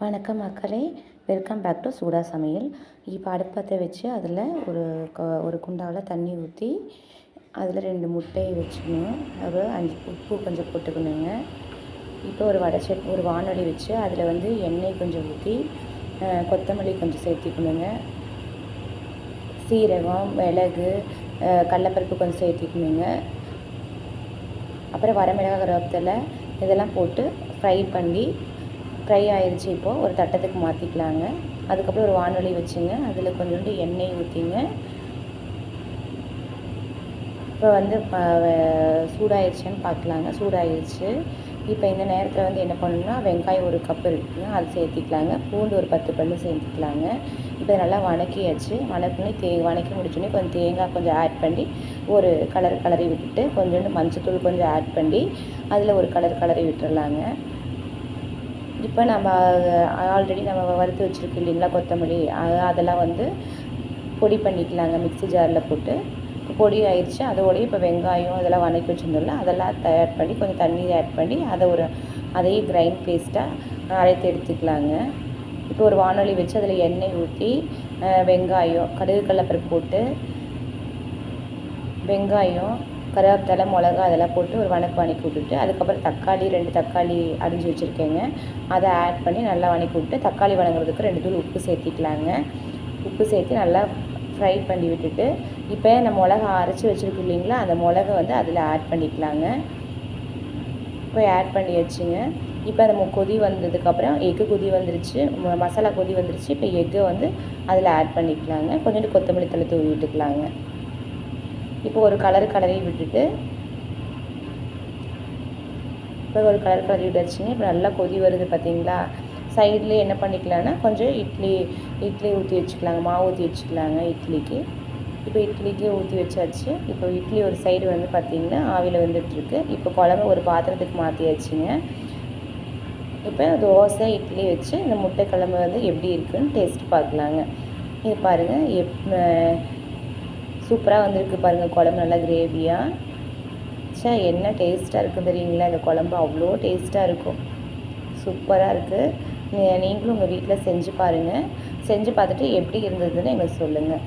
வணக்கம் மக்களே, welcome back to சூடா சமையல். இப்போ அடுப்பத்தை வச்சு அதில் ஒரு குண்டாவில் தண்ணி ஊற்றி அதில் 2 முட்டையை வச்சுக்கணும். ஒரு 5 உப்பு கொஞ்சம் போட்டுக்கணுங்க. இப்போ ஒரு வானொலி வச்சு அதில் எண்ணெய் கொஞ்சம் ஊற்றி கொத்தமல்லி கொஞ்சம் சேர்த்திக்கணுங்க. சீரகம், மிளகு, கடலப்பருப்பு கொஞ்சம் சேர்த்திக்கணுங்க. அப்புறம் வரமிளகாய், கருவேப்பிலை இதெல்லாம் போட்டு ஃப்ரை ஆயிடுச்சு. இப்போது ஒரு தட்டத்துக்கு மாற்றிக்கலாங்க. அதுக்கப்புறம் ஒரு வானொலி வச்சுங்க. அதில் கொஞ்சோண்டு எண்ணெய் ஊற்றிங்க. இப்போ சூடாயிடுச்சான்னு பார்க்கலாங்க. சூடாயிடுச்சு. இப்போ இந்த நேரத்தில் என்ன பண்ணணும்னா, வெங்காயம் 1 கப் இருக்குங்க, அது சேர்த்திக்கலாங்க. பூண்டு ஒரு 10 பல்லு சேர்த்துக்கலாங்க. இப்போ நல்லா வணக்கி முடிச்சோடனே கொஞ்சம் தேங்காய் கொஞ்சம் ஆட் பண்ணி ஒரு கலரி விட்டுட்டு, கொஞ்சோண்டு மஞ்சத்தூள் கொஞ்சம் ஆட் பண்ணி அதில் ஒரு கலரி விட்டுறலாங்க. இப்போ நம்ம ஆல்ரெடி வறுத்து வச்சுருக்கோம் இல்லைங்களா கொத்தமல்லி, அதெல்லாம் பொடி பண்ணிக்கலாங்க. மிக்ஸி ஜாரில் போட்டு பொடி ஆயிடுச்சு. அதோடய இப்போ வெங்காயம் அதெல்லாம் வணக்கி வச்சுருந்தோம்ல, அதெல்லாம் ஆட் பண்ணி கொஞ்சம் தண்ணி ஆட் பண்ணி அதையும் கிரைண்ட் பேஸ்ட்டாக அரைத்து எடுத்துக்கலாங்க. இப்போ ஒரு வானொலி வச்சு அதில் எண்ணெய் ஊற்றி வெங்காயம், கடுகு, கடலப்பருப்பு போட்டு வெங்காயம், கருவேப்பிலை, மிளகா அதெல்லாம் போட்டு ஒரு வணக்கி விட்டுட்டு, அதுக்கப்புறம் 2 தக்காளி அரிஞ்சு வச்சுருக்கேங்க, அதை ஆட் பண்ணி நல்லா வணக்கி விட்டு, தக்காளி வணங்குறதுக்கு 2 தூள் உப்பு சேர்த்திக்கலாங்க. உப்பு சேர்த்து நல்லா ஃப்ரை பண்ணி விட்டுட்டு, இப்போ நம்ம மிளகா அரைச்சி வச்சுருக்கோம் இல்லைங்களா, அந்த மிளகா அதில் ஆட் பண்ணிக்கலாங்க. இப்போ ஆட் பண்ணி வச்சுங்க. இப்போ அந்த கொதி வந்ததுக்கப்புறம் கொதி வந்துருச்சு, மசாலா கொதி வந்துருச்சு. இப்போ எக்கை அதில் ஆட் பண்ணிக்கலாங்க. கொஞ்சோண்டு கொத்தமல்லி தழை தூவி விட்டுக்கலாங்க. இப்போ ஒரு கலரி விட்டுட்டு கலரி விட்டாச்சுங்க. இப்போ நல்லா கொதி வருது பார்த்தீங்களா. சைட்லேயே என்ன பண்ணிக்கலாம்னா, கொஞ்சம் இட்லி ஊற்றி வச்சுக்கலாங்க, மாவு ஊற்றி வச்சுக்கலாங்க இட்லிக்கு. இப்போ இட்லிக்கு ஊற்றி வச்சாச்சு. இப்போ இட்லி ஒரு சைடு பார்த்திங்கன்னா ஆவியில் வெந்துட்டுருக்கு. இப்போ குழம்பு ஒரு பாத்திரத்துக்கு மாற்றியாச்சுங்க. இப்போ தோசை, இட்லி வச்சு இந்த முட்டை குழம்பு எப்படி இருக்குதுன்னு டேஸ்ட் பார்க்கலாங்க. இது பாருங்கள், சூப்பராக வந்திருக்கு பாருங்கள். குழம்பு நல்லா கிரேவியாக. என்ன டேஸ்ட்டாக இருக்குது தெரியுங்களா. இந்த குழம்பு அவ்வளோ டேஸ்ட்டாக இருக்கும். சூப்பராக இருக்குது. நீங்களும் உங்கள் வீட்டில் செஞ்சு பாருங்கள். செஞ்சு பார்த்துட்டு எப்படி இருந்ததுன்னு எங்களுக்கு சொல்லுங்கள்.